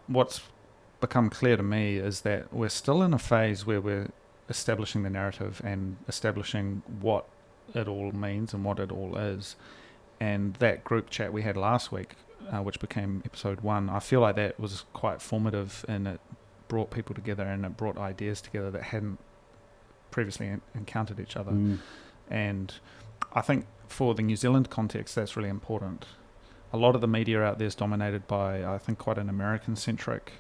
what's become clear to me is that we're still in a phase where we're establishing the narrative and establishing what it all means and what it all is. And that group chat we had last week, which became episode 1, I feel like that was quite formative, and it brought people together and it brought ideas together that hadn't previously encountered each other. And I think for the New Zealand context, that's really important. A lot of the media out there is dominated by, I think, quite an American-centric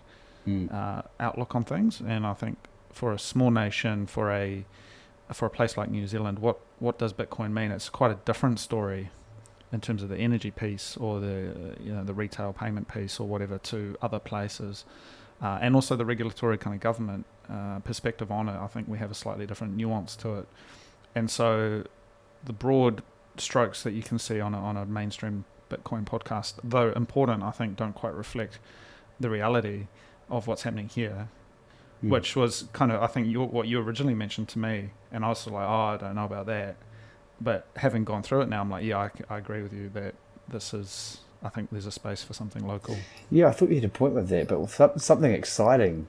outlook on things. And I think for a small nation, for a place like New Zealand, what does Bitcoin mean? It's quite a different story in terms of the energy piece or the retail payment piece or whatever to other places. And also the regulatory kind of government perspective on it. I think we have a slightly different nuance to it. And so the broad strokes that you can see on a mainstream Bitcoin podcast, though important, I think don't quite reflect the reality of what's happening here, which was kind of, I think, what you originally mentioned to me. And I was sort of like, I don't know about that. But having gone through it now, I'm like, yeah, I agree with you that I think there's a space for something local. Yeah, I thought you had a point with that, but something exciting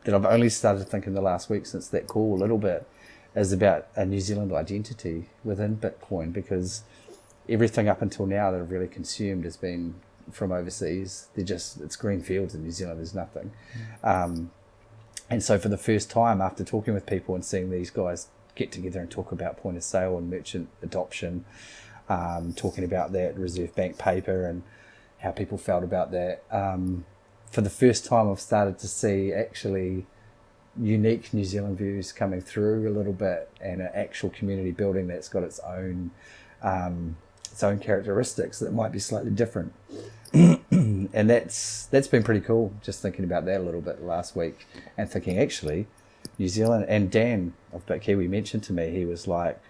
that I've only started thinking the last week since that call a little bit is about a New Zealand identity within Bitcoin, because everything up until now that I've really consumed has been from overseas. It's green fields in New Zealand, there's nothing. And so for the first time, after talking with people and seeing these guys get together and talk about point of sale and merchant adoption, talking about that Reserve Bank paper and how people felt about that, for the first time I've started to see actually unique New Zealand views coming through a little bit, and an actual community building that's got its own characteristics that might be slightly different. And that's been pretty cool, just thinking about that a little bit last week and thinking actually New Zealand, and Dan of Bitkiwi mentioned to me, he was like,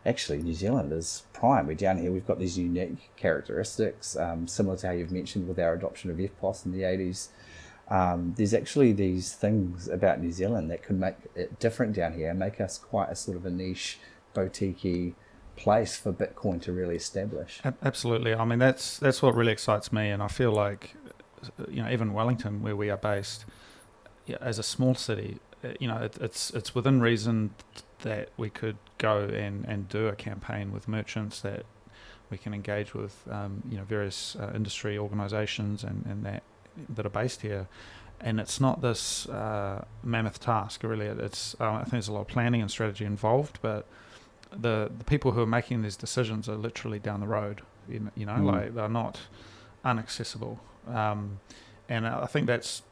actually New Zealand is prime. We're down here, we've got these unique characteristics, similar to how you've mentioned with our adoption of FPOS in the 80s. There's actually these things about New Zealand that could make it different down here and make us quite a sort of a niche, boutique-y place for Bitcoin to really establish. Absolutely. I mean, that's what really excites me, and I feel like, even Wellington, where we are based, as a small city, it's within reason that we could go and do a campaign with merchants, that we can engage with various industry organisations and that are based here. And it's not this mammoth task, really. It's I think there's a lot of planning and strategy involved, but the people who are making these decisions are literally down the road. Like they're not inaccessible. And I think that's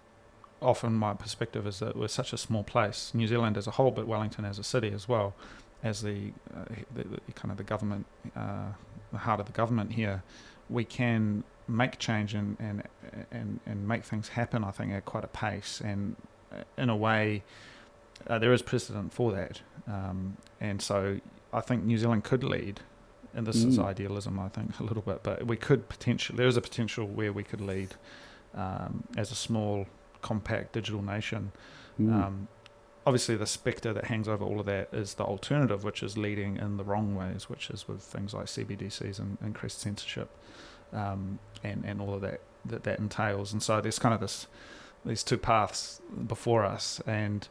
often my perspective, is that we're such a small place, New Zealand as a whole, but Wellington as a city as well, as the kind of the government, the heart of the government here. We can make change and make things happen, I think, at quite a pace, and in a way there is precedent for that, and so I think New Zealand could lead, and this is idealism, I think, a little bit, but there is a potential where we could lead as a small, compact digital nation. Obviously the spectre that hangs over all of that is the alternative, which is leading in the wrong ways, which is with things like CBDCs and increased censorship, and all of that entails. And so there's kind of these two paths before us. And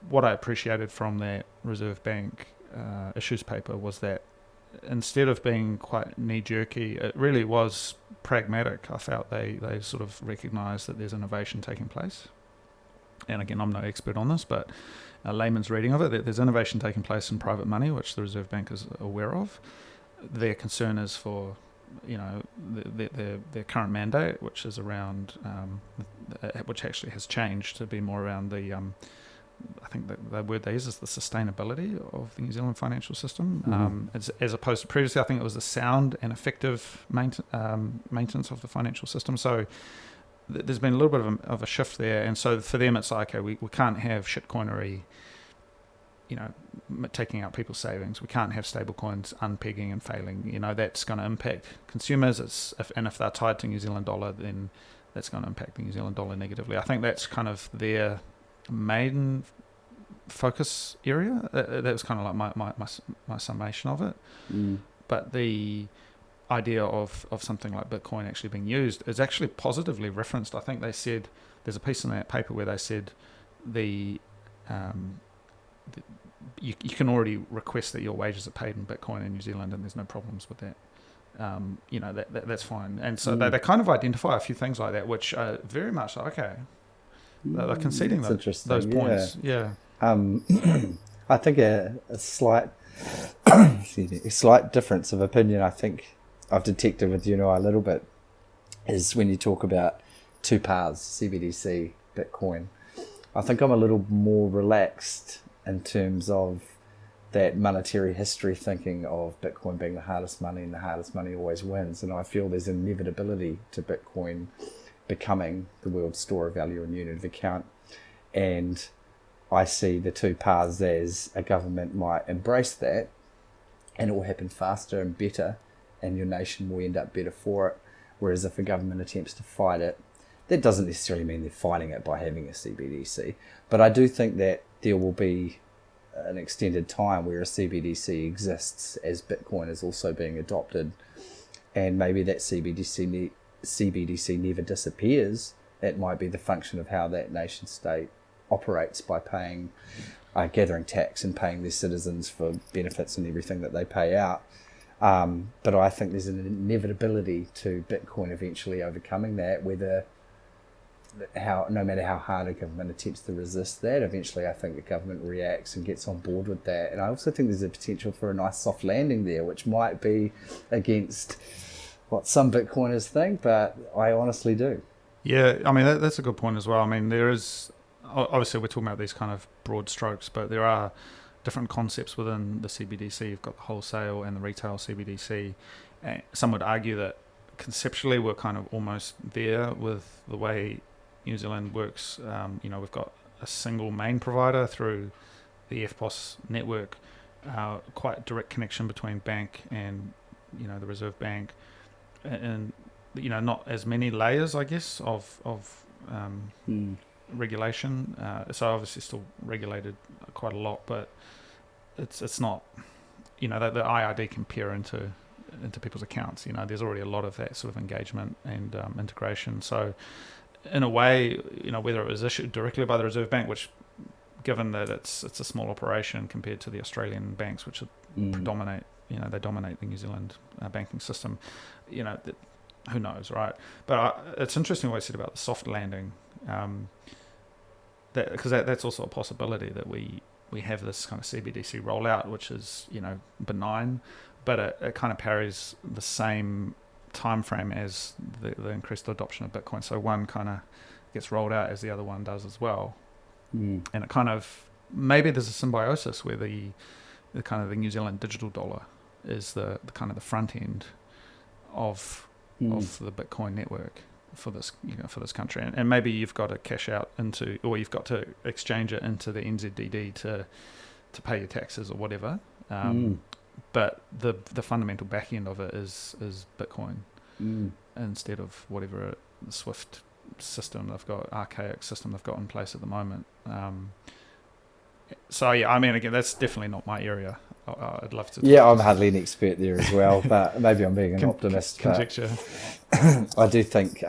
what I appreciated from that Reserve Bank issues paper was that instead of being quite knee-jerky, it really was pragmatic. I felt they sort of recognised that there's innovation taking place. And again, I'm no expert on this, but a layman's reading of it, that there's innovation taking place in private money, which the Reserve Bank is aware of. Their concern is for, their current mandate, which is around, which actually has changed to be more around the, I think the word they use is the sustainability of the New Zealand financial system, as opposed to previously. I think it was the sound and effective maintenance of the financial system. So there's been a little bit of a shift there, and so for them it's like, okay, we can't have shitcoinery, taking out people's savings. We can't have stable coins unpegging and failing. That's going to impact consumers. If they're tied to New Zealand dollar, then that's going to impact the New Zealand dollar negatively. I think that's kind of their main focus area. That was kind of like my summation of it. But idea of something like Bitcoin actually being used is actually positively referenced. I think they said there's a piece in that paper where they said the you can already request that your wages are paid in Bitcoin in New Zealand, and there's no problems with that. That's fine. And so they kind of identify a few things like that, which are very much like, okay, they're conceding those points. Yeah. I think a slight a slight difference of opinion I think I've detected with you and I a little bit is when you talk about two paths, CBDC, Bitcoin. I think I'm a little more relaxed in terms of that monetary history thinking of Bitcoin being the hardest money, and the hardest money always wins. And I feel there's an inevitability to Bitcoin becoming the world's store of value and unit of account. And I see the two paths as a government might embrace that and it will happen faster and better, and your nation will end up better for it. Whereas if a government attempts to fight it, that doesn't necessarily mean they're fighting it by having a CBDC. But I do think that there will be an extended time where a CBDC exists as Bitcoin is also being adopted, and maybe that CBDC never disappears. That might be the function of how that nation state operates by paying, gathering tax and paying their citizens for benefits and everything that they pay out. But I think there's an inevitability to Bitcoin eventually overcoming that, no matter how hard a government attempts to resist that, eventually I think the government reacts and gets on board with that. And I also think there's a potential for a nice soft landing there, which might be against what some Bitcoiners think, but I honestly do. Yeah, I mean, that's a good point as well. I mean, there is, obviously we're talking about these kind of broad strokes, but there are different concepts within the CBDC. You've got the wholesale and the retail CBDC. Some would argue that conceptually we're kind of almost there with the way New Zealand works. We've got a single main provider through the FPOS network, quite direct connection between bank and the Reserve Bank, and not as many layers, I guess, of regulation. So obviously still regulated quite a lot, but it's not the IRD can peer into people's accounts. There's already a lot of that sort of engagement and integration. So in a way, whether it was issued directly by the Reserve Bank, which, given that it's a small operation compared to the Australian banks, which predominate, they dominate the New Zealand banking system, who knows, right? But it's interesting what I said about the soft landing, because that's also a possibility that we have this kind of CBDC rollout, which is benign, but it kind of parries the same time frame as the increased adoption of Bitcoin. So one kind of gets rolled out as the other one does as well, and it kind of, maybe there's a symbiosis where the kind of the New Zealand digital dollar is the kind of the front end of the Bitcoin network for this country, and maybe you've got to cash out into, or you've got to exchange it into the NZDD to pay your taxes or whatever. But the fundamental back end of it is Bitcoin instead of whatever Swift system they've got, archaic system they've got in place at the moment. So yeah, I mean, again, that's definitely not my area. I'd love to. Yeah, I'm hardly an expert there as well, but maybe I'm being an optimist. Conjecture. I do think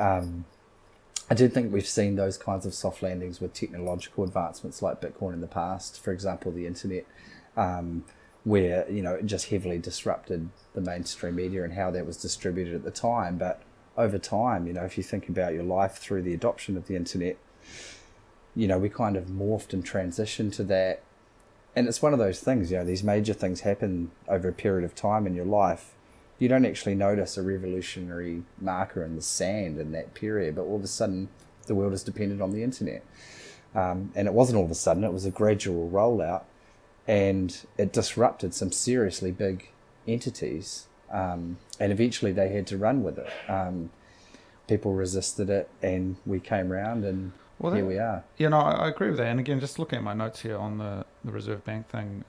we've seen those kinds of soft landings with technological advancements like Bitcoin in the past. For example, the internet, where it just heavily disrupted the mainstream media and how that was distributed at the time. But over time, if you think about your life through the adoption of the internet, we kind of morphed and transitioned to that. And it's one of those things, these major things happen over a period of time in your life. You don't actually notice a revolutionary marker in the sand in that period, but all of a sudden the world is dependent on the internet. And it wasn't all of a sudden, it was a gradual rollout, and it disrupted some seriously big entities. And eventually they had to run with it. People resisted it, and we came round, and here we are. I agree with that. And again, just looking at my notes here on the Reserve Bank thing,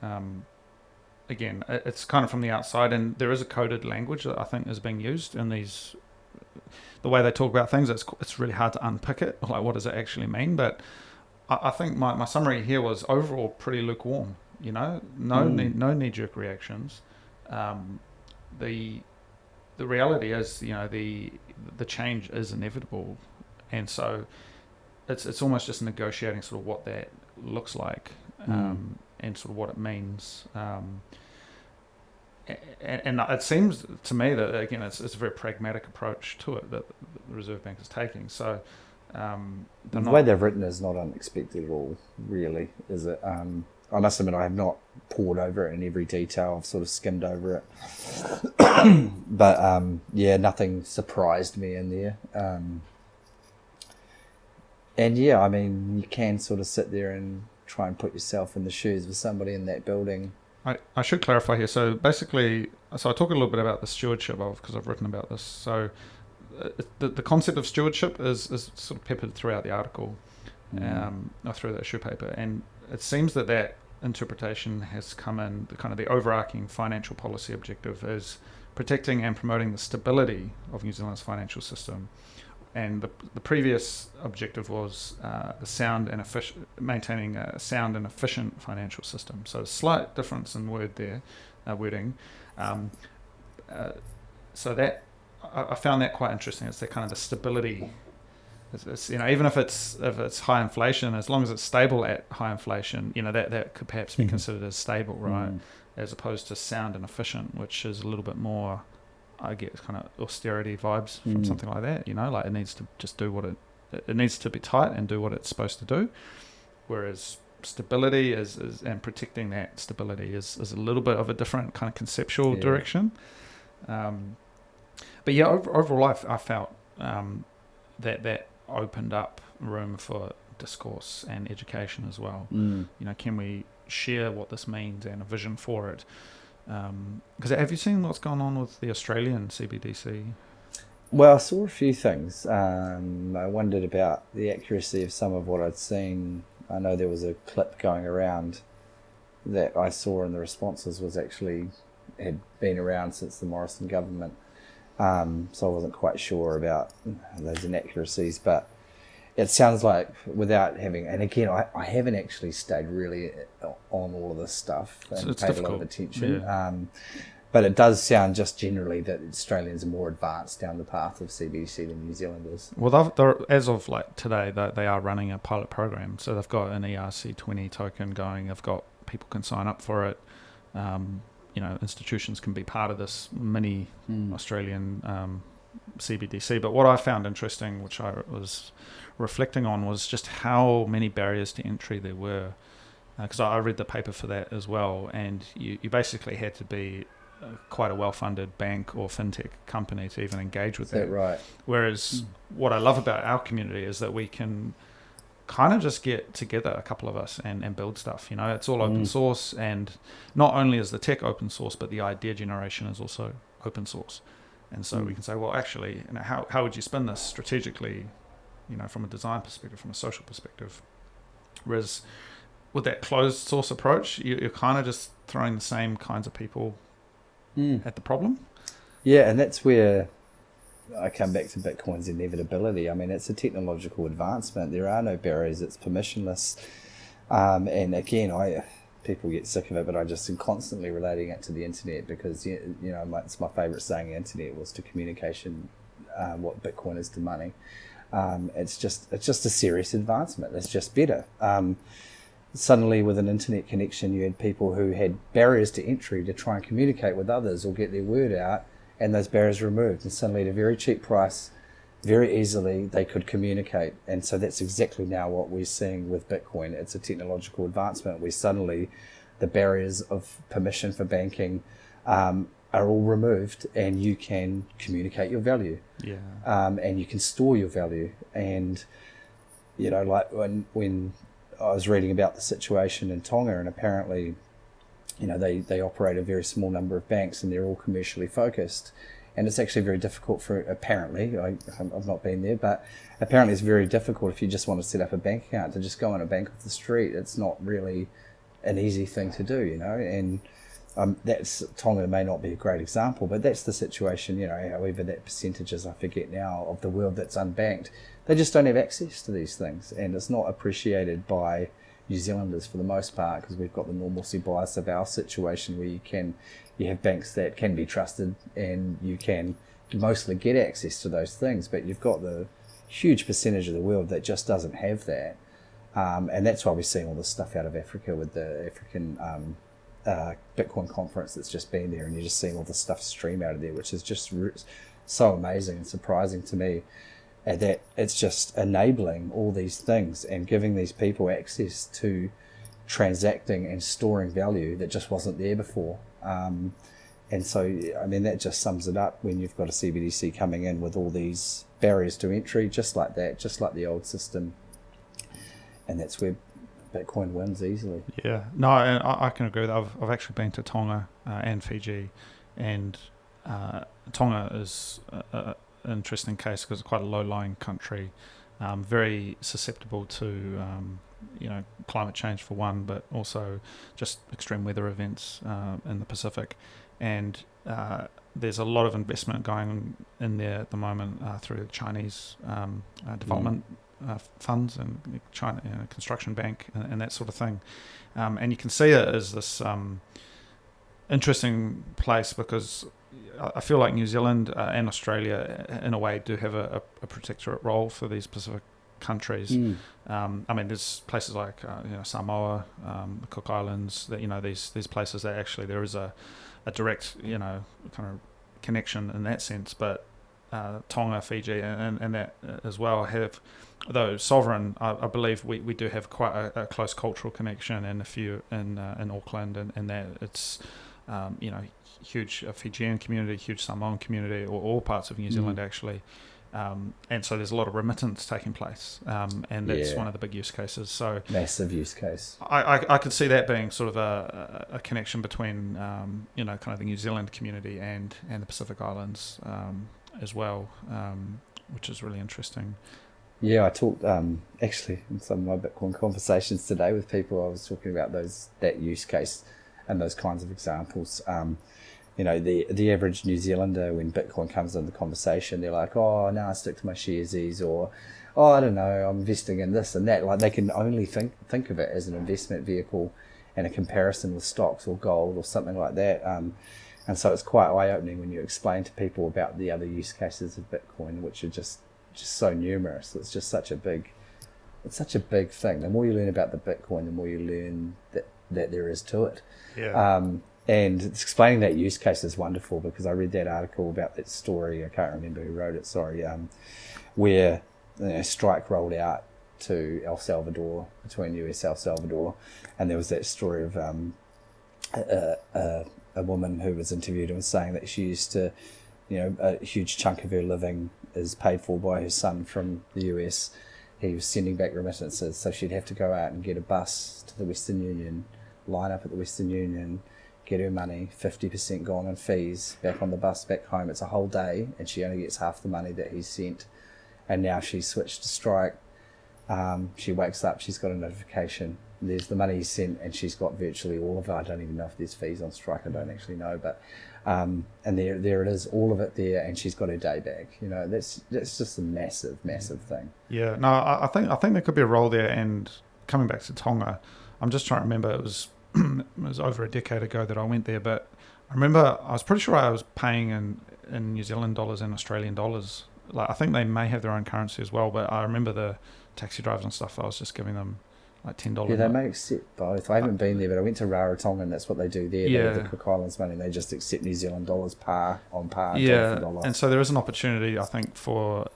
again, it's kind of from the outside, and there is a coded language that I think is being used in these, the way they talk about things. It's really hard to unpick it, like what does it actually mean. But I think my summary here was overall pretty lukewarm. No knee-jerk reactions. The the reality is, the change is inevitable, and so it's almost just negotiating sort of what that looks like, and sort of what it means. And it seems to me that, again, it's a very pragmatic approach to it that the Reserve Bank is taking. So the way they've written is not unexpected at all, really, is it? I must admit I have not pored over it in every detail. I've sort of skimmed over it. But, nothing surprised me in there. And, yeah, I mean, you can sort of sit there and try and put yourself in the shoes of somebody in that building. I should clarify here. So basically, I talk a little bit about the stewardship of, because I've written about this. So the concept of stewardship is sort of peppered throughout the article, or through that issue paper. And it seems that interpretation has come in, the overarching financial policy objective is protecting and promoting the stability of New Zealand's financial system. And the previous objective was maintaining a sound and efficient financial system. So a slight difference in wording. So that I found that quite interesting. It's that kind of the stability. It's, even if it's high inflation, as long as it's stable at high inflation, that could perhaps be considered as stable, right? As opposed to sound and efficient, which is a little bit more, I get kind of austerity vibes from something like that. Like it needs to just do it needs to be tight and do what it's supposed to do. Whereas stability is and protecting that stability is a little bit of a different kind of conceptual direction. But yeah, overall, I felt that opened up room for discourse and education as well. Can we share what this means and a vision for it? Because have you seen what's gone on with the Australian CBDC? Well, I saw a few things. I wondered about the accuracy of some of what I'd seen. I know there was a clip going around that I saw in the responses had been around since the Morrison government. So I wasn't quite sure about those inaccuracies, but it sounds like without having, and again, I haven't actually stayed really on all of this stuff and paid difficult. A lot of attention. But it does sound just generally that Australians are more advanced down the path of CBDC than New Zealanders. Well, as of today, they are running a pilot program. So they've got an ERC20 token going. They've got people can sign up for it. Institutions can be part of this mini Australian CBDC. But what I found interesting, which I was reflecting on, was just how many barriers to entry there were. Because I read the paper for that as well, and you basically had to be quite a well-funded bank or fintech company to even engage with that. Right. Whereas what I love about our community is that we can kind of just get together, a couple of us, and build stuff. It's all open source, and not only is the tech open source, but the idea generation is also open source. And so we can say, well, actually, how would you spin this strategically, from a design perspective, from a social perspective? Whereas with that closed source approach, you're kind of just throwing the same kinds of people at the problem. Yeah, and that's where I come back to Bitcoin's inevitability. I mean, it's a technological advancement. There are no barriers. It's permissionless. And again, people get sick of it, but I just am constantly relating it to the internet because, it's my favourite saying, the internet was to communication what Bitcoin is to money. It's just a serious advancement. It's just better. Suddenly, with an internet connection, you had people who had barriers to entry to try and communicate with others or get their word out, and those barriers removed. And suddenly, at a very cheap price, very easily, they could communicate. And so that's exactly now what we're seeing with Bitcoin. It's a technological advancement where suddenly the barriers of permission for banking are all removed, and you can communicate your value. Yeah. And you can store your value. And, like when I was reading about the situation in Tonga, and apparently, they operate a very small number of banks, and they're all commercially focused. And it's actually very difficult I've not been there, but apparently it's very difficult if you just want to set up a bank account to just go on a bank off the street. It's not really an easy thing to do, and Tonga may not be a great example, but that's the situation, however that percentage is, I forget now, of the world that's unbanked. They just don't have access to these things, and it's not appreciated by New Zealanders for the most part, because we've got the normalcy bias of our situation where you have banks that can be trusted, and you can mostly get access to those things, but you've got the huge percentage of the world that just doesn't have that. And that's why we're seeing all this stuff out of Africa with the African Bitcoin conference that's just been there, and you're just seeing all this stuff stream out of there, which is just so amazing and surprising to me, that it's just enabling all these things and giving these people access to transacting and storing value that just wasn't there before. And so, I mean, that just sums it up when you've got a CBDC coming in with all these barriers to entry, just like that, just like the old system. And that's where Bitcoin wins easily. Yeah, no, and I can agree with that. I've actually been to Tonga and Fiji, and Tonga is an interesting case because it's quite a low-lying country, very susceptible to climate change for one, but also just extreme weather events in the Pacific. And there's a lot of investment going in there at the moment through the Chinese development funds and China construction bank and that sort of thing. And you can see it as this interesting place because I feel like New Zealand and Australia, in a way, do have a protectorate role for these Pacific countries. I mean, there's places like Samoa, the Cook Islands, that these places that actually there is a direct kind of connection in that sense, but Tonga, Fiji, and that as well have, though sovereign, I believe we do have quite a close cultural connection, and a few in Auckland, and that it's huge Fijian community, huge Samoan community, or all parts of New Zealand actually. And so there's a lot of remittance taking place, and that's one of the big use cases. So massive use case. I could see that being sort of a connection between kind of the New Zealand community and the Pacific Islands as well, which is really interesting. Yeah, I talked actually in some of my Bitcoin conversations today with people. I was talking about that use case and those kinds of examples. The average New Zealander, when Bitcoin comes into the conversation, they're like, oh, no, I stick to my sharesies, or, oh, I don't know, I'm investing in this and that. Like, they can only think of it as an investment vehicle and a comparison with stocks or gold or something like that. And so it's quite eye-opening when you explain to people about the other use cases of Bitcoin, which are just so numerous. It's just such a big thing. The more you learn about the Bitcoin, the more you learn that there is to it. Yeah. And explaining that use case is wonderful, because I read that article about that story. I can't remember who wrote it. Sorry, where strike rolled out to El Salvador, between US El Salvador, and there was that story of a woman who was interviewed and was saying that she used to, a huge chunk of her living is paid for by her son from the US. He was sending back remittances, so she'd have to go out and get a bus to the Western Union, line up at the Western Union, get her money, 50% gone in fees, back on the bus back home. It's a whole day, and she only gets half the money that he's sent. And now she's switched to Strike. She wakes up, she's got a notification. There's the money he sent, and she's got virtually all of it. I don't even know if there's fees on Strike. I don't actually know, but and there it is, all of it there, and she's got her day back. That's just a massive thing. Yeah, no, I think there could be a role there. And coming back to Tonga, I'm just trying to remember. It was over a decade ago that I went there, but I remember I was pretty sure I was paying in New Zealand dollars and Australian dollars. Like, I think they may have their own currency as well, but I remember the taxi drivers and stuff, I was just giving them like $10. Yeah, they may accept both. I haven't been there, but I went to Rarotonga, and that's what they do there. Yeah. They have the Cook Islands money, and they just accept New Zealand dollars par Yeah, dollar for dollar. And so there is an opportunity, I think, for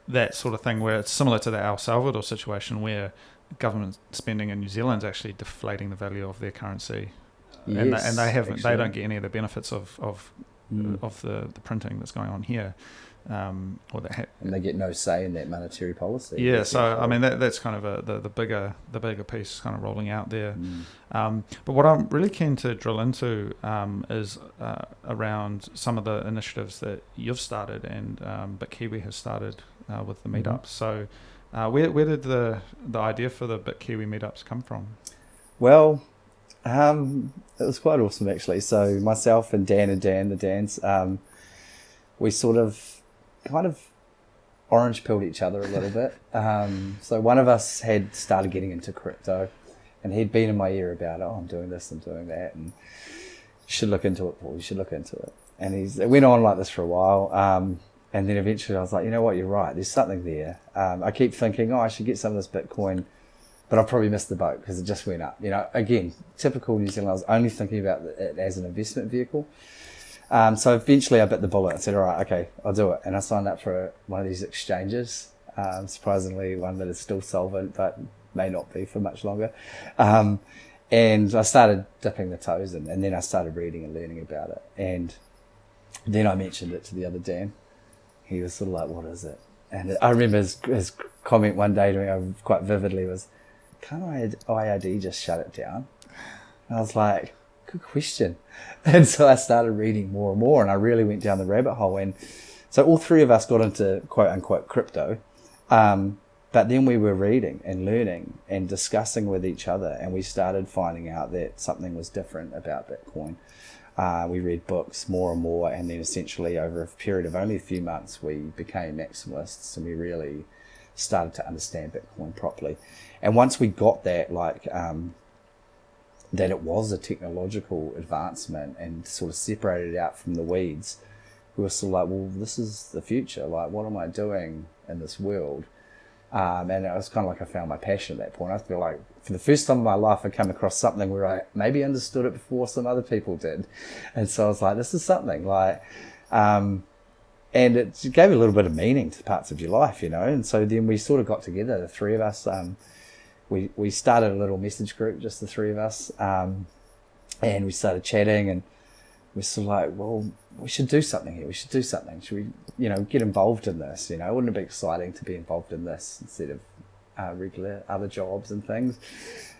that sort of thing, where it's similar to the El Salvador situation, where government spending in New Zealand is actually deflating the value of their currency. Yes, and they haven't. actually. They don't get any of the benefits of the printing that's going on here, and they get no say in that monetary policy. Yeah, so I mean that's kind of the bigger piece kind of rolling out there. But what I'm really keen to drill into is around some of the initiatives that you've started and Bitkiwi has started with the meetups. So where did the idea for the Bitkiwi meetups come from? Well, it was quite awesome, actually. So myself and Dan, the Dans, we sort of kind of orange pilled each other a little bit. So one of us had started getting into crypto, and he'd been in my ear about, oh, I'm doing this, I'm doing that, and you should look into it, Paul, you should look into it. And it went on like this for a while. And then eventually I was like, you know what, you're right. There's something there. I keep thinking, I should get some of this Bitcoin, but I'll probably miss the boat because it just went up. Again, typical New Zealand. I was only thinking about it as an investment vehicle. So eventually I bit the bullet and said, all right, okay, I'll do it. And I signed up for one of these exchanges, surprisingly one that is still solvent, but may not be for much longer. And I started dipping the toes in, and then I started reading and learning about it. And then I mentioned it to the other Dan. He was sort of like, what is it? And I remember his comment one day to me quite vividly was, can't IRD just shut it down? And I was like, good question. And so I started reading more and more, and I really went down the rabbit hole. And so all three of us got into quote unquote crypto. But then we were reading and learning and discussing with each other, and we started finding out that something was different about Bitcoin. We read books more and more, and then essentially over a period of only a few months, we became maximalists, and we really started to understand Bitcoin properly. And once we got that, that it was a technological advancement and sort of separated it out from the weeds, we were sort of like, well, this is the future. Like, what am I doing in this world? And it was kind of like I found my passion at that point. I feel like for the first time in my life, I came across something where I maybe understood it before some other people did. And so I was like, this is something and it gave a little bit of meaning to parts of your life, And so then we sort of got together, the three of us. We started a little message group, just the three of us. And we started chatting, and we're sort of like, well, we should do something here. We should do something. Should we, get involved in this? Wouldn't it be exciting to be involved in this instead of regular other jobs and things?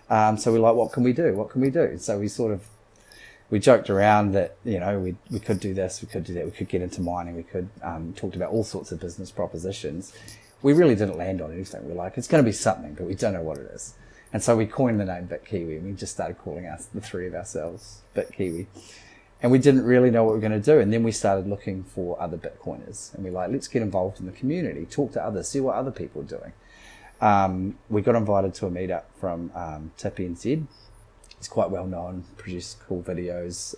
So we're like, what can we do? What can we do? So we joked around that, we could do this, we could do that, we could get into mining, we could talked about all sorts of business propositions. We really didn't land on anything. We're like, it's going to be something, but we don't know what it is. And so we coined the name Bitkiwi, and we just started calling us, the three of ourselves, Bitkiwi. And we didn't really know what we were going to do. And then we started looking for other Bitcoiners. And we're like, let's get involved in the community, talk to others, see what other people are doing. We got invited to a meetup from Tip NZ. He's quite well known, produced cool videos.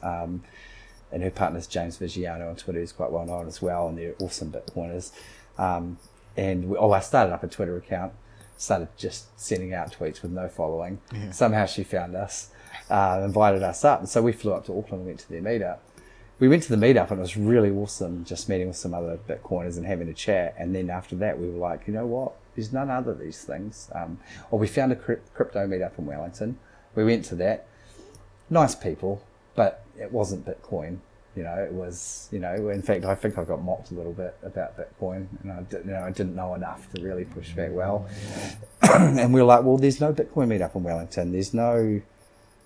And her partner's James Vigiano on Twitter, who's quite well known as well. And they're awesome Bitcoiners. I started up a Twitter account, started just sending out tweets with no following. Yeah. Somehow she found us. Invited us up, and so we flew up to Auckland and went to their meetup. We went to the meetup, and it was really awesome, just meeting with some other Bitcoiners and having a chat. And then after that, we were like, you know what? There's none other of these things. We found a crypto meetup in Wellington. We went to that. Nice people, but it wasn't Bitcoin. It was, in fact, I think I got mocked a little bit about Bitcoin, and I didn't know enough to really push back well. And we were like, well, there's no Bitcoin meetup in Wellington.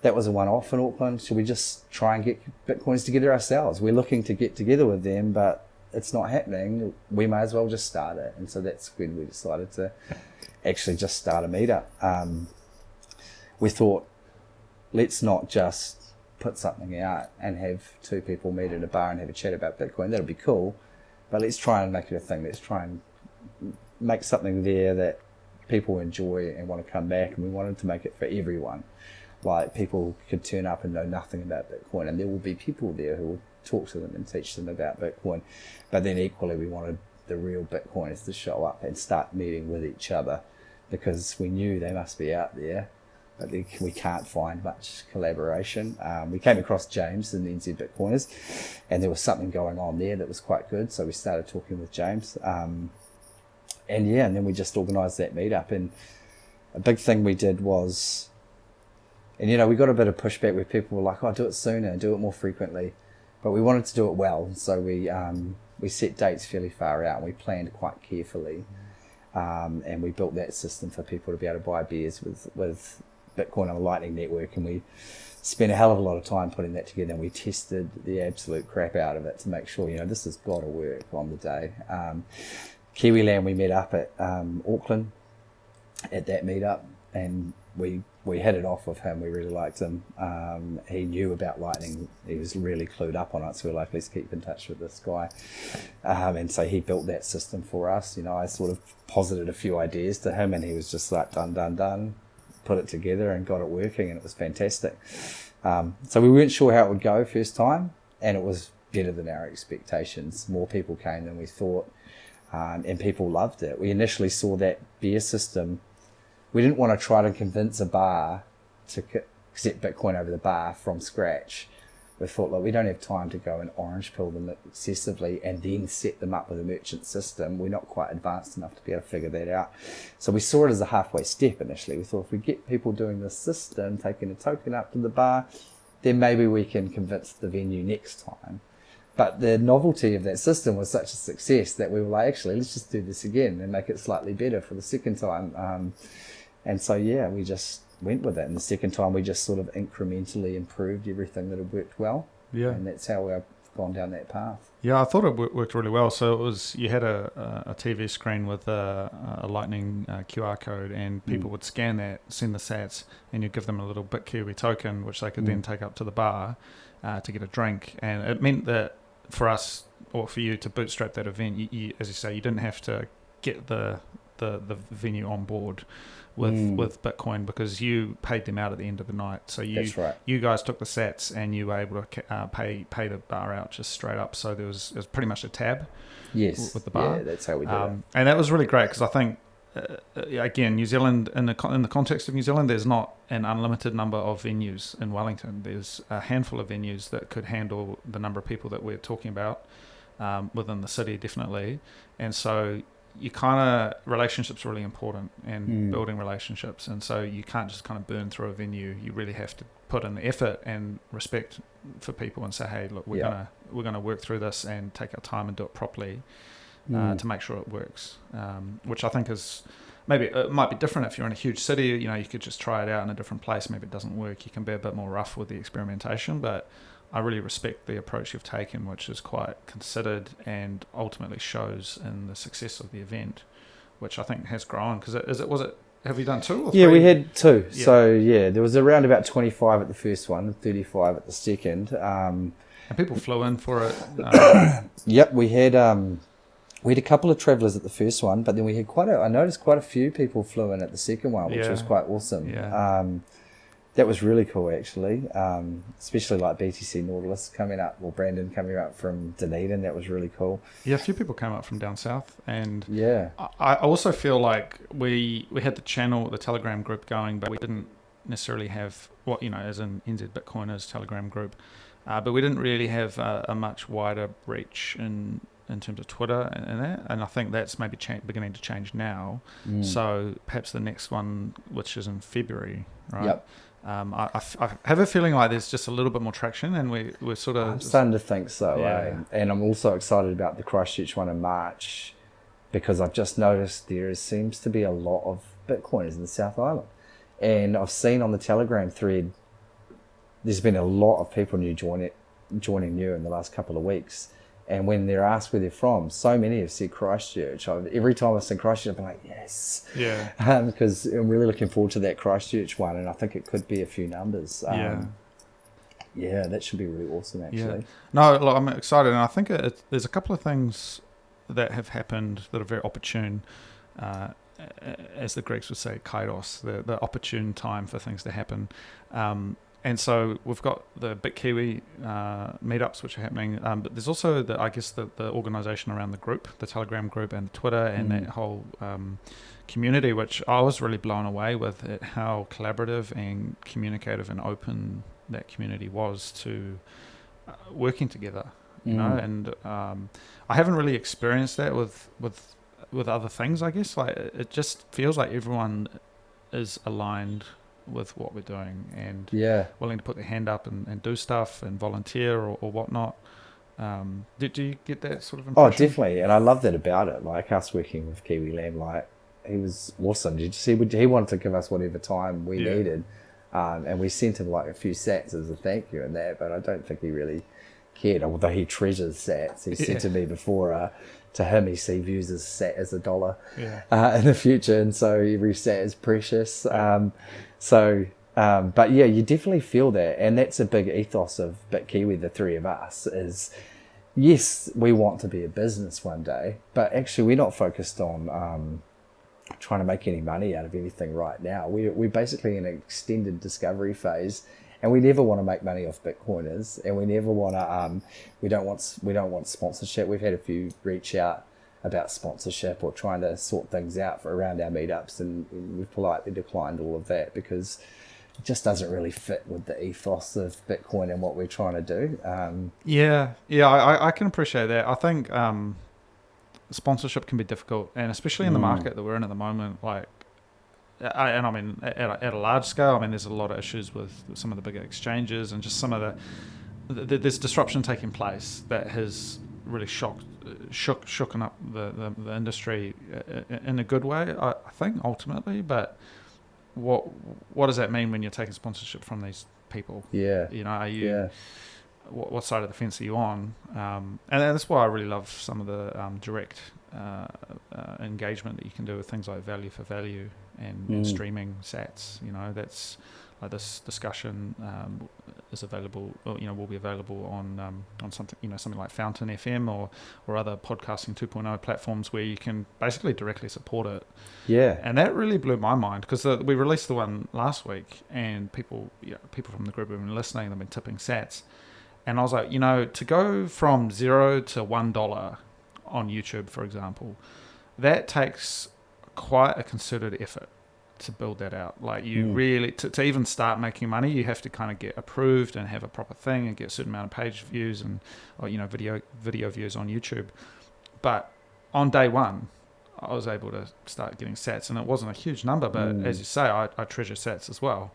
That was a one-off in Auckland. Should we just try and get Bitcoins together ourselves? We're looking to get together with them, but it's not happening. We may as well just start it. And so that's when we decided to actually just start a meetup. We thought, let's not just put something out and have two people meet at a bar and have a chat about Bitcoin. That'll be cool, but let's try and make it a thing. Let's try and make something there that people enjoy and want to come back. And we wanted to make it for everyone. Like, people could turn up and know nothing about Bitcoin, and there will be people there who will talk to them and teach them about Bitcoin. But then equally, we wanted the real Bitcoiners to show up and start meeting with each other, because we knew they must be out there, but we can't find much collaboration. We came across James and the NZ Bitcoiners, and there was something going on there that was quite good, so we started talking with James. And then we just organised that meetup. And a big thing we did was, and we got a bit of pushback where people were like, do it sooner, do it more frequently. But we wanted to do it well. So we set dates fairly far out, and we planned quite carefully. And we built that system for people to be able to buy beers with Bitcoin on the Lightning Network. And we spent a hell of a lot of time putting that together. And we tested the absolute crap out of it to make sure, this has got to work on the day. Kiwiland, we met up at Auckland at that meetup, and we hit it off with him. We really liked him. He knew about Lightning. He was really clued up on it. So we're like, let's keep in touch with this guy. And so he built that system for us. I sort of posited a few ideas to him, and he was just like, done, put it together and got it working, and it was fantastic. So we weren't sure how it would go first time, and it was better than our expectations. More people came than we thought, and people loved it. We initially saw that beer system. We didn't want to try to convince a bar to accept Bitcoin over the bar from scratch. We thought, look, we don't have time to go and orange pill them excessively and then set them up with a merchant system. We're not quite advanced enough to be able to figure that out. So we saw it as a halfway step initially. We thought if we get people doing this system, taking a token up to the bar, then maybe we can convince the venue next time. But the novelty of that system was such a success that we were like, actually, let's just do this again and make it slightly better for the second time. And so, yeah, we just went with it. And the second time we just sort of incrementally improved everything that had worked well. Yeah. And that's how we've gone down that path. Yeah, I thought it worked really well. So it was, you had a TV screen with a lightning QR code, and people would scan that, send the sats, and you'd give them a little Bitkiwi token, which they could then take up to the bar to get a drink. And it meant that for us, or for you, to bootstrap that event, you, as you say, you didn't have to get the venue on board with Bitcoin, because you paid them out at the end of the night. So you guys took the sats and you were able to pay the bar out just straight up. So it was pretty much a tab. Yes, with the bar. Yeah, that's how we did it. And that was really great, because I think again, New Zealand, in the context of New Zealand, there's not an unlimited number of venues in Wellington. There's a handful of venues that could handle the number of people that we're talking about within the city, definitely. And so relationships are really important, and building relationships, and so you can't just kind of burn through a venue. You really have to put in the effort and respect for people and say, hey, look, we're gonna work through this and take our time and do it properly to make sure it works, which I think is, maybe it might be different if you're in a huge city. You could just try it out in a different place. Maybe it doesn't work. You can be a bit more rough with the experimentation, but I really respect the approach you've taken, which is quite considered and ultimately shows in the success of the event, which I think has grown. Because have you done 2 or 3? Yeah, we had 2. Yeah. So there was around about 25 at the first one, and 35 at the second. And people flew in for it. Yep, we had a couple of travellers at the first one, but then we had I noticed quite a few people flew in at the second one, which was quite awesome. Yeah. That was really cool, actually, especially like BTC Nautilus coming up, or Brandon coming up from Dunedin. That was really cool. Yeah, a few people came up from down south, and I also feel like we had the channel, the Telegram group going, but we didn't necessarily have as in NZ Bitcoiners Telegram group, but we didn't really have a much wider reach in terms of Twitter and that, and I think that's maybe beginning to change now. So perhaps the next one, which is in February, right? Yep. I have a feeling like there's just a little bit more traction, and we're sort of... I'm starting to think so, and I'm also excited about the Christchurch one in March, because I've just noticed there seems to be a lot of Bitcoiners in the South Island, and I've seen on the Telegram thread there's been a lot of people joining new in the last couple of weeks. And when they're asked where they're from, so many have said Christchurch. Every time I've seen Christchurch, I've been like, yes. Yeah. Because I'm really looking forward to that Christchurch one, and I think it could be a few numbers. Yeah, that should be really awesome, actually. Yeah. No, look, I'm excited, and I think there's a couple of things that have happened that are very opportune, as the Greeks would say, kairos, the opportune time for things to happen. And so we've got the Bitkiwi meetups, which are happening, but there's also the organisation around the group, the Telegram group and Twitter, and that whole community, which I was really blown away with at how collaborative and communicative and open that community was to working together, you know. And I haven't really experienced that with other things. I guess like it just feels like everyone is aligned with what we're doing and willing to put their hand up and do stuff and volunteer or whatnot. Do you get that sort of impression? Oh, definitely. And I love that about it. Like us working with Kiwi Lamb, like he was awesome. Did you see? He wanted to give us whatever time we needed. And we sent him like a few sats as a thank you and that, but I don't think he really cared, although he treasures sats. He said to me before, to him he views his sat as $1 in the future, and so every sat is precious. But yeah, you definitely feel that, and that's a big ethos of Bitkiwi, the three of us, is yes, we want to be a business one day, but actually we're not focused on trying to make any money out of anything right now. We're basically in an extended discovery phase, and we never want to make money off Bitcoiners, and we never want to. We don't want sponsorship. We've had a few reach out about sponsorship or trying to sort things out for around our meetups, and we've politely declined all of that because it just doesn't really fit with the ethos of Bitcoin and what we're trying to do. I can appreciate that. I think sponsorship can be difficult, and especially in the market that we're in at the moment. Like, I mean, at a large scale, I mean, there's a lot of issues with some of the bigger exchanges and just some of there's disruption taking place that has really shooken up the industry in a good way, I think, ultimately. But what does that mean when you're taking sponsorship from these people? Yeah. Are you what side of the fence are you on? And that's why I really love some of the direct engagement that you can do with things like value for value and streaming sats. That's like this discussion is available, or, will be available on something like Fountain FM or other podcasting 2.0 platforms where you can basically directly support it. Yeah. And that really blew my mind because we released the one last week, and people from the group have been listening, they've been tipping sats. And I was like, to go from $0 to $1 on YouTube, for example, that takes quite a concerted effort to build that out. Like, you really, to even start making money, you have to kind of get approved and have a proper thing and get a certain amount of page views or video views on YouTube. But on day one, I was able to start getting sats, and it wasn't a huge number, but as you say, I treasure sats as well.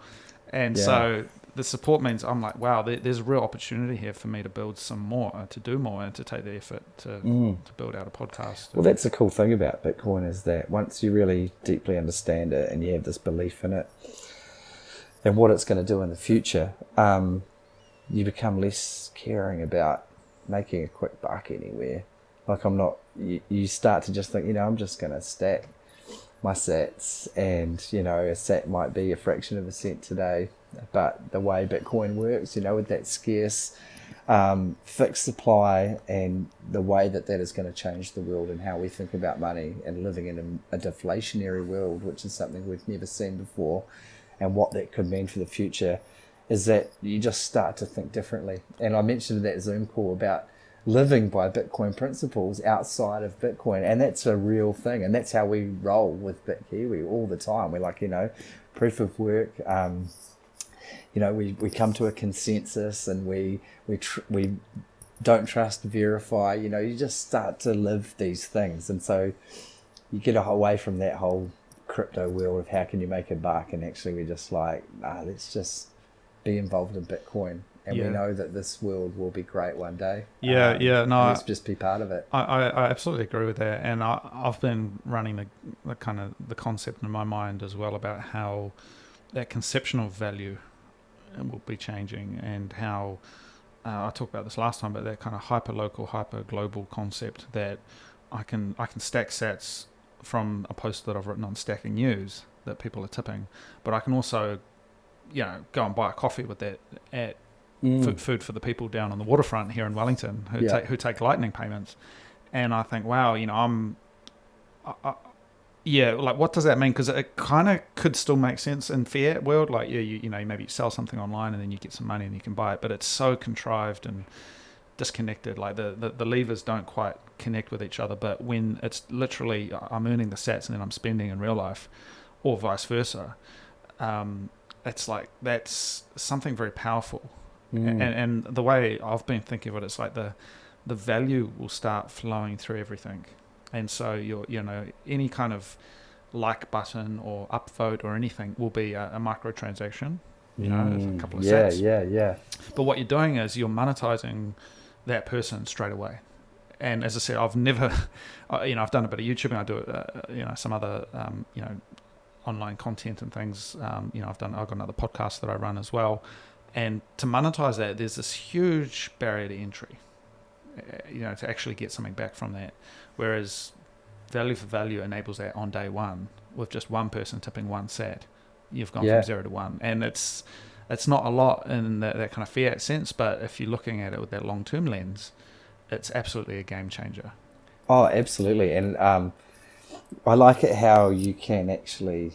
And so the support means I'm like, wow, there's a real opportunity here for me to build some more, to do more, and to take the effort to build out a podcast. Well, that's the cool thing about Bitcoin, is that once you really deeply understand it and you have this belief in it and what it's going to do in the future, you become less caring about making a quick buck anywhere. Like, you start to just think, I'm just going to stack my sats, and a sat might be a fraction of a cent today, but the way Bitcoin works, with that scarce fixed supply, and the way that is going to change the world and how we think about money, and living in a deflationary world, which is something we've never seen before, and what that could mean for the future, is that you just start to think differently. And I mentioned in that Zoom call about living by Bitcoin principles outside of Bitcoin, and that's a real thing, and that's how we roll with Bitkiwi all the time. We're like, proof of work. We come to a consensus, and we don't trust verify. You just start to live these things, and so you get away from that whole crypto world of how can you make a buck, and actually we're just like, let's just be involved in Bitcoin. And we know that this world will be great one day. Let's just be part of it. I absolutely agree with that. And I've been running the concept in my mind as well about how that conception of value will be changing, and how I talked about this last time, but that kind of hyper local, hyper global concept that I can stack sats from a post that I've written on Stacking News that people are tipping, but I can also go and buy a coffee with that at food for the people down on the waterfront here in Wellington who take lightning payments. And I think, wow, like, what does that mean? Because it kind of could still make sense in fiat world. Like, maybe you sell something online and then you get some money and you can buy it, but it's so contrived and disconnected. Like, the levers don't quite connect with each other. But when it's literally I'm earning the sats and then I'm spending in real life, or vice versa, it's like that's something very powerful. And the way I've been thinking of it, it's like the value will start flowing through everything. And so any kind of like button or upvote or anything will be a microtransaction, a couple of sats. Yeah. But what you're doing is you're monetizing that person straight away. And as I said, I've never, I've done a bit of YouTube, and I do, some other, online content and things. I've got another podcast that I run as well. And to monetize that, there's this huge barrier to entry, to actually get something back from that. Whereas value for value enables that on day one with just one person tipping one sat. You've gone from 0 to 1. And it's not a lot in that kind of fiat sense, but if you're looking at it with that long-term lens, it's absolutely a game changer. Oh, absolutely. And I like it how you can actually,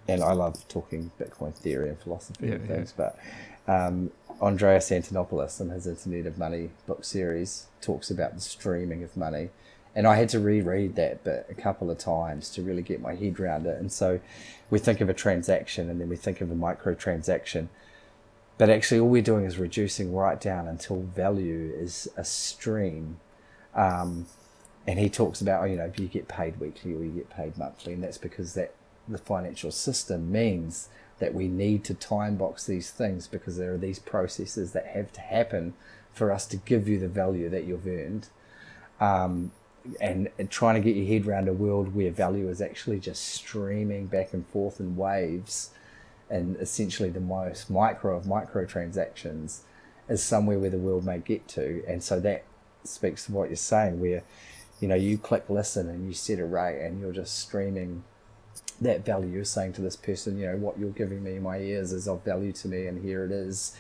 and I love talking Bitcoin theory and philosophy and things, but Andreas Antonopoulos in his Internet of Money book series talks about the streaming of money. And I had to reread that bit a couple of times to really get my head around it. And so we think of a transaction and then we think of a microtransaction. But actually all we're doing is reducing right down until value is a stream. And he talks about, you get paid weekly or you get paid monthly. And that's because that the financial system means that we need to time box these things because there are these processes that have to happen for us to give you the value that you've earned. And trying to get your head around a world where value is actually just streaming back and forth in waves, and essentially the most micro of microtransactions is somewhere where the world may get to. And so that speaks to what you're saying, where you click listen and you set a rate and you're just streaming that value. You're saying to this person, what you're giving me in my ears is of value to me, and here it is,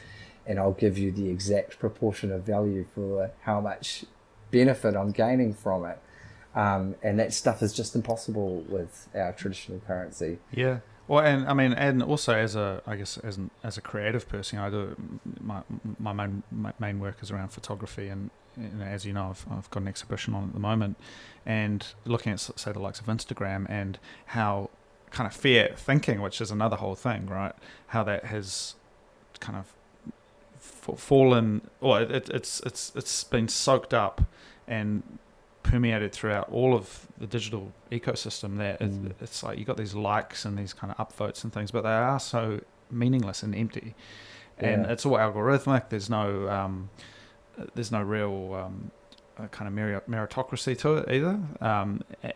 and I'll give you the exact proportion of value for how much benefit I'm gaining from it. And that stuff is just impossible with our traditional currency. Yeah. Well, and also as a creative person, I do my main work is around photography, and as you know, I've got an exhibition on at the moment, and looking at say the likes of Instagram and how kind of fiat thinking, which is another whole thing, right? How that has kind of fallen, or it's been soaked up and permeated throughout all of the digital ecosystem. There, it's like you got these likes and these kind of upvotes and things, but they are so meaningless and empty, and it's all algorithmic. There's no real kind of meritocracy to it either,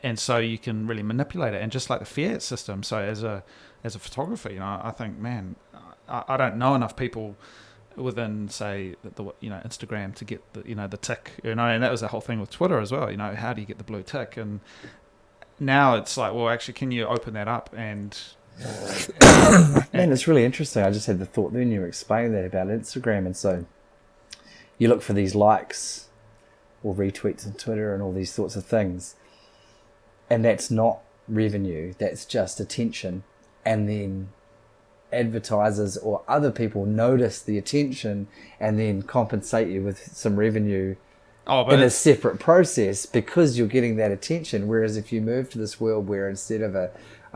and so you can really manipulate it. And just like the fiat system, so as a photographer, I think, man, I don't know enough people within, say, the Instagram to get the tick, and that was the whole thing with Twitter as well. How do you get the blue tick? And now it's like, well, actually, can you open that up? And man, it's really interesting. I just had the thought then you were explaining that about Instagram, and so you look for these likes or retweets on Twitter and all these sorts of things, and that's not revenue. That's just attention, and then advertisers or other people notice the attention and then compensate you with some revenue in a separate process because you're getting that attention. Whereas if you move to this world where instead of a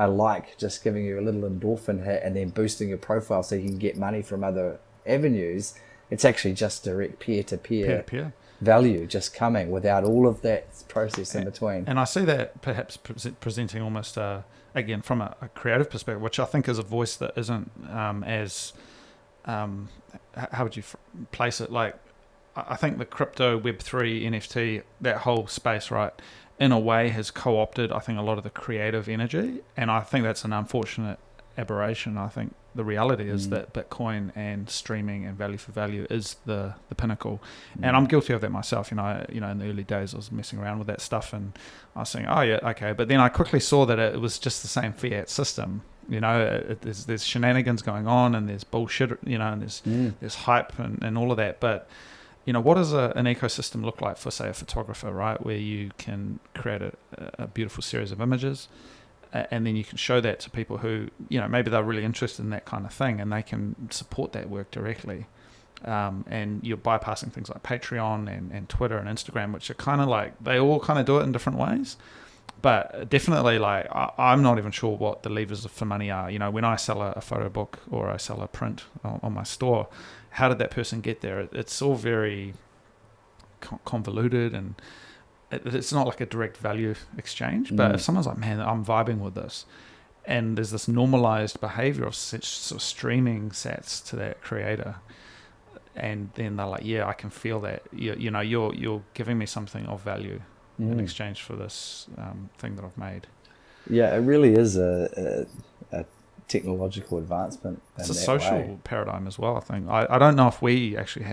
like just giving you a little endorphin hit and then boosting your profile so you can get money from other avenues, it's actually just direct peer-to-peer value just coming without all of that process in between. And I see that perhaps presenting almost again from a creative perspective, which I think is a voice that isn't as how would you place it? Like, I think the crypto, Web3, NFT, that whole space, right, in a way has co-opted, I think, a lot of the creative energy, and I think that's an unfortunate aberration. I think the reality is that Bitcoin and streaming and value for value is the pinnacle, and I'm guilty of that myself. In the early days, I was messing around with that stuff, and I was saying, oh yeah, okay, but then I quickly saw that it was just the same fiat system. There's shenanigans going on, and there's bullshit, and there's hype and all of that. But what does an ecosystem look like for, say, a photographer, right? Where you can create a beautiful series of images, and then you can show that to people who, maybe they're really interested in that kind of thing, and they can support that work directly. And you're bypassing things like Patreon and Twitter and Instagram, which are kind of like, they all kind of do it in different ways. But definitely, like, I'm not even sure what the levers for money are. When I sell a photo book or I sell a print on my store, how did that person get there? It's all very convoluted, and it's not like a direct value exchange. But if someone's like, man, I'm vibing with this, and there's this normalized behavior of sort of streaming sats to that creator, and then they're like, yeah, I can feel that you're giving me something of value in exchange for this thing that I've made. Yeah, it really is a technological advancement. It's a social paradigm as well, I think. I don't know if we actually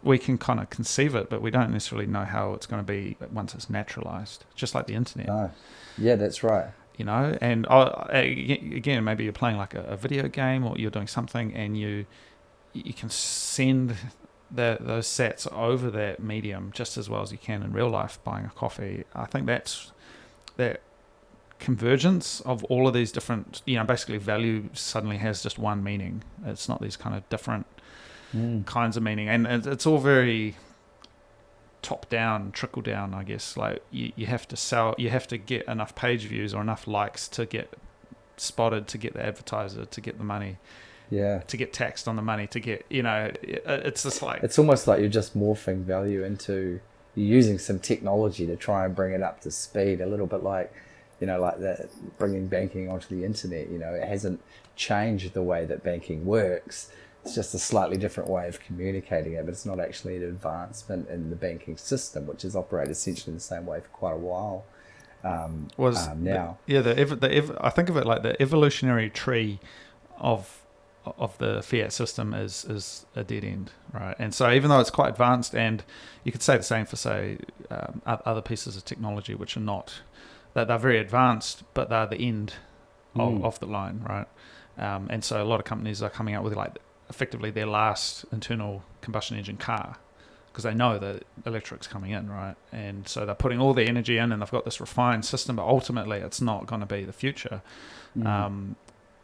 we can kind of conceive it, but we don't necessarily know how it's going to be once it's naturalized, just like the internet. No. Yeah, that's right. And again, maybe you're playing like a video game, or you're doing something, and you can send those sats over that medium just as well as you can in real life, buying a coffee. I think that's that convergence of all of these different, basically value suddenly has just one meaning. It's not these kind of different kinds of meaning, and it's all very top down, trickle down, I guess. Like you have to sell, you have to get enough page views or enough likes to get spotted, to get the advertiser, to get the money, to get taxed on the money, to get, it's just like, it's almost like you're just morphing value into, you're using some technology to try and bring it up to speed, a little bit like, like that, bringing banking onto the internet. It hasn't changed the way that banking works. It's just a slightly different way of communicating it, but it's not actually an advancement in the banking system, which has operated essentially the same way for quite a while now. I think of it like the evolutionary tree of the fiat system is a dead end, right? And so even though it's quite advanced, and you could say the same for, say, other pieces of technology which are not, that they're very advanced, but they're the end of the line, right? And so a lot of companies are coming out with like effectively their last internal combustion engine car, because they know that electric's coming in, right? And so they're putting all their energy in, and they've got this refined system, but ultimately it's not going to be the future.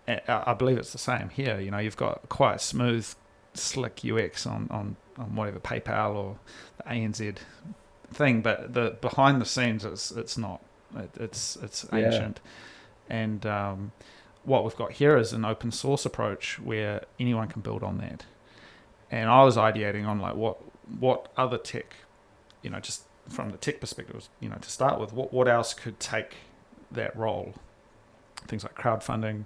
I believe it's the same here. You've got quite smooth, slick UX on whatever PayPal or the ANZ thing, but the behind the scenes it's not. It's ancient, and what we've got here is an open source approach where anyone can build on that. And I was ideating on like what other tech, just from the tech perspective, to start with, what else could take that role? Things like crowdfunding,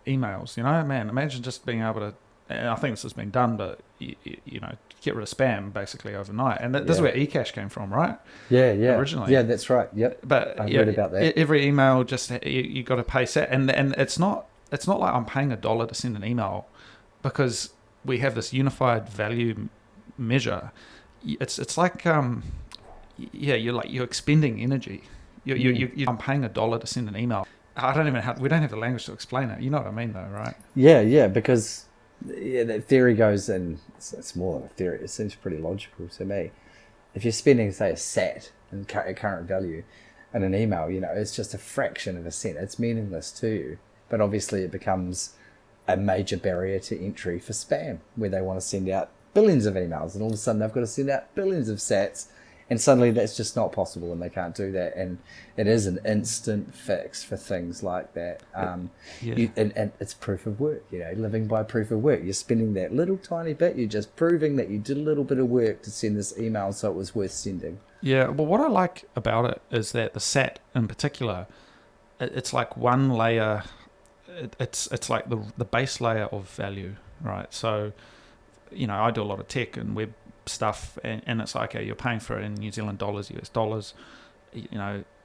emails. Man, imagine just being able to. And I think this has been done, but get rid of spam basically overnight. And this is where eCash came from, right? Yeah. Originally. Yeah, that's right. Yep. But I've read about that. Every email, just you got to pay set, and it's not like I'm paying $1 to send an email, because we have this unified value measure. It's like you're expending energy. I'm paying $1 to send an email. We don't have the language to explain it. You know what I mean, though, right? Yeah, because that theory goes in. It's more than a theory. It seems pretty logical to me. If you're spending, say, a sat in current value in an email, it's just a fraction of a cent. It's meaningless to you, but obviously it becomes a major barrier to entry for spam, where they want to send out billions of emails, and all of a sudden they've got to send out billions of sats. And suddenly that's just not possible, and they can't do that. And it is an instant fix for things like that. And it's proof of work, living by proof of work. You're spending that little tiny bit. You're just proving that you did a little bit of work to send this email, so it was worth sending. Yeah, well, what I like about it is that the SAT in particular, it's like one layer. It's like the base layer of value, right? So, I do a lot of tech and web stuff, and it's like, okay, you're paying for it in New Zealand dollars, US dollars.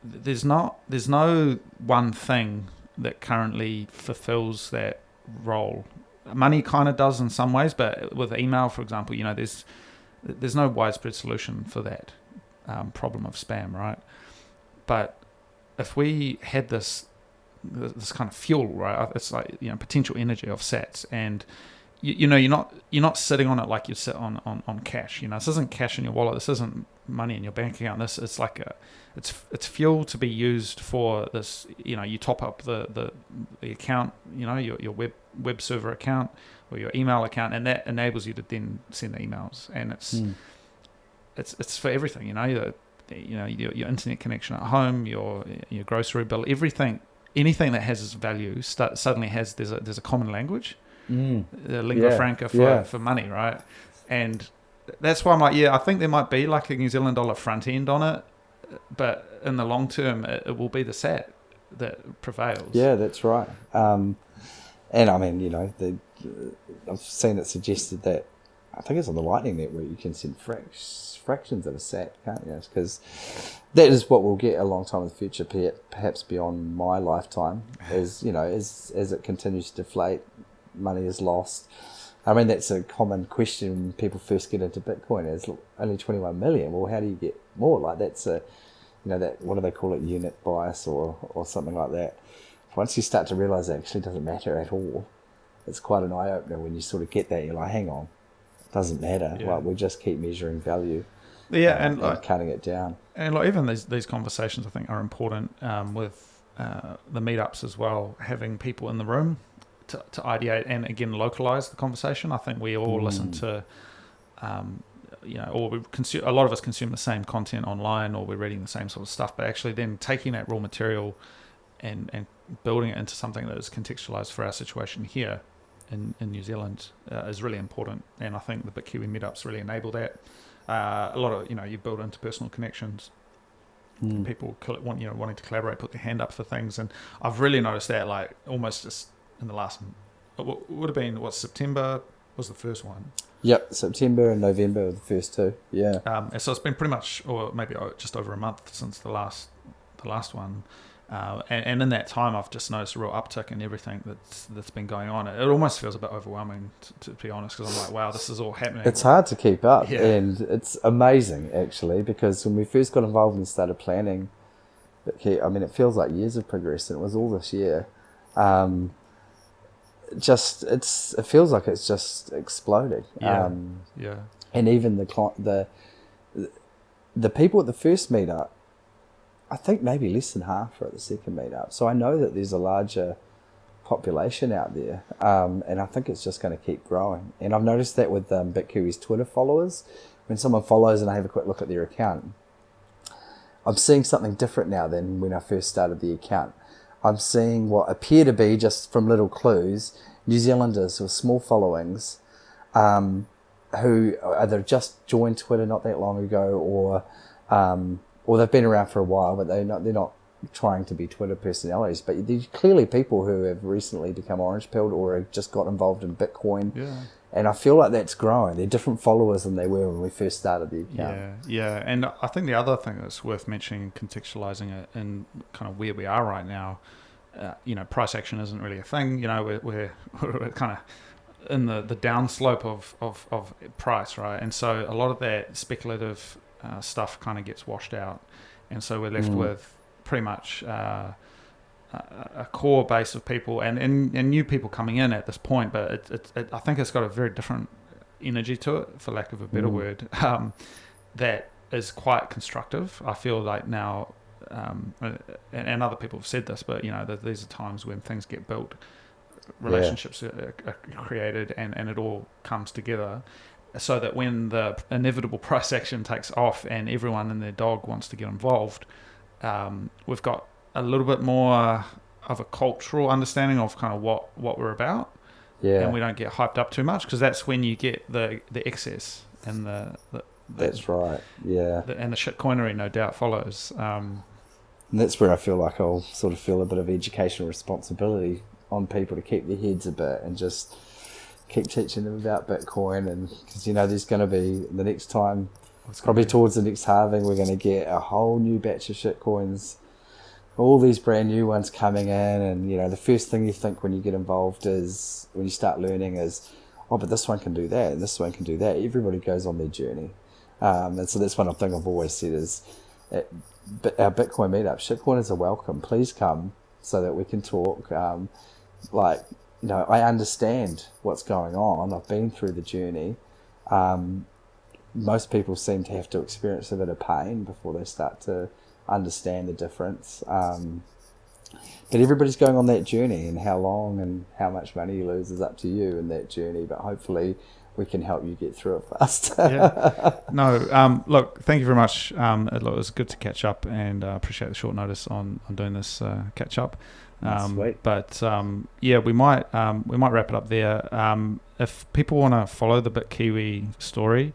There's no one thing that currently fulfills that role. Money kind of does in some ways, but with email, for example, there's no widespread solution for that problem of spam, right? But if we had this kind of fuel, right, it's like potential energy of sats, and you're not sitting on it like you sit on cash. This isn't cash in your wallet. This isn't money in your bank account. It's like it's fuel to be used for this. You top up the account. Your web server account or your email account, and that enables you to then send the emails. And it's for everything. Your internet connection at home, your grocery bill, everything, anything that has its value suddenly has there's a common language. The lingua franca for money, right? And that's why I'm like, I think there might be like a New Zealand dollar front end on it, but in the long term, it will be the SAT that prevails. Yeah, that's right. And I mean, I've seen it suggested that, I think it's on the Lightning Network, you can send fractions of a SAT, can't you? Because that is what we'll get a long time in the future, perhaps beyond my lifetime, as it continues to deflate. Money is lost. I mean, that's a common question when people first get into Bitcoin, is only 21 million. Well, how do you get more? Like, that's that, what do they call it, unit bias or something like that. Once you start to realize it actually doesn't matter at all, it's quite an eye-opener when you sort of get that. You're like, hang on, it doesn't matter. Yeah. Like, we'll just keep measuring value. Yeah, and cutting it down. And like, even these conversations, I think, are important with the meetups as well, having people in the room to ideate and again localize the conversation. I think we all listen to, or we consume. A lot of us consume the same content online, or we're reading the same sort of stuff. But actually, then taking that raw material and building it into something that is contextualized for our situation here in New Zealand is really important. And I think the Bitkiwi meetups really enable that. A lot of you build interpersonal connections. People wanting to collaborate, put their hand up for things, and I've really noticed that like almost just in the last, it would have been September was the first one. Yep, September and November were the first two. Yeah. And so it's been pretty much, or maybe just over a month since the last one. And in that time, I've just noticed a real uptick in everything that's been going on. It almost feels a bit overwhelming, to be honest, because I'm like, wow, this is all happening. It's hard to keep up, and it's amazing, actually, because when we first got involved and started planning, it feels like years have progressed, and it was all this year. It feels like it's just exploding. And even the people at the first meetup, I think maybe less than half are at the second meetup. So I know that there's a larger population out there, and I think it's just going to keep growing. And I've noticed that with Bitkiwi's Twitter followers. When someone follows and I have a quick look at their account, I'm seeing something different now than when I first started the account. I'm seeing what appear to be, just from little clues, New Zealanders with small followings who either just joined Twitter not that long ago, or they've been around for a while, but they're not trying to be Twitter personalities. But they're clearly people who have recently become orange-pilled or have just got involved in Bitcoin. Yeah. And I feel like that's growing. They're different followers than they were when we first started the account. Yeah. And I think the other thing that's worth mentioning, contextualizing it in kind of where we are right now, price action isn't really a thing. We're kind of in the downslope of price, right? And so a lot of that speculative stuff kind of gets washed out, and so we're left with pretty much a core base of people and new people coming in at this point. But I think it's got a very different energy to it, for lack of a better word, that is quite constructive. I feel like now, and other people have said this, but that these are times when things get built, relationships are created, and it all comes together. So that when the inevitable price action takes off and everyone and their dog wants to get involved, we've got a little bit more of a cultural understanding of kind of what we're about. Yeah. And we don't get hyped up too much, because that's when you get the excess and that's right. Yeah. And the shitcoinery no doubt follows. And that's where I feel like I'll sort of feel a bit of educational responsibility on people to keep their heads a bit and just keep teaching them about Bitcoin, and because there's going to be the next time, probably towards the next halving, we're going to get a whole new batch of shitcoins, all these brand new ones coming in, and the first thing you think when you get involved is, when you start learning, is, oh, but this one can do that and this one can do that. Everybody goes on their journey, and so that's one thing I've always said is, at our Bitcoin meetup, shitcoiners are welcome. Please come so that we can talk. I understand what's going on. I've been through the journey. Most people seem to have to experience a bit of pain before they start to understand the difference. But everybody's going on that journey, and how long and how much money you lose is up to you in that journey. But hopefully we can help you get through it fast. Look, thank you very much. It was good to catch up, and I appreciate the short notice on doing this catch up. Sweet. But we might wrap it up there. If people want to follow the Bitkiwi story,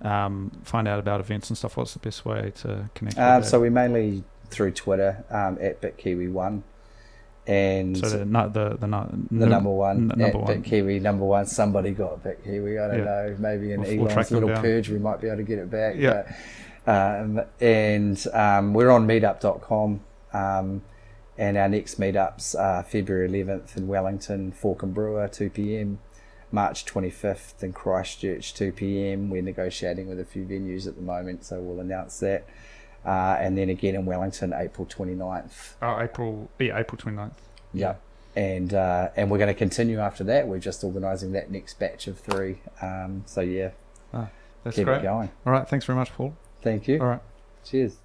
find out about events and stuff, what's the best way to connect with that? So we mainly through Twitter at Bitkiwi1, and so the number one at Bitkiwi number one. Somebody got Bitkiwi. I don't know. Maybe in Elon's little purge, we might be able to get it back. Yeah. We're on meetup.com. And our next meetups are February 11th in Wellington, Fork and Brewer, 2 p.m. March 25th in Christchurch, 2 p.m. We're negotiating with a few venues at the moment, so we'll announce that. And then again in Wellington, April 29th. April 29th. Yeah. And we're going to continue after that. We're just organising that next batch of 3. That's keep great. It going. All right. Thanks very much, Paul. Thank you. All right. Cheers.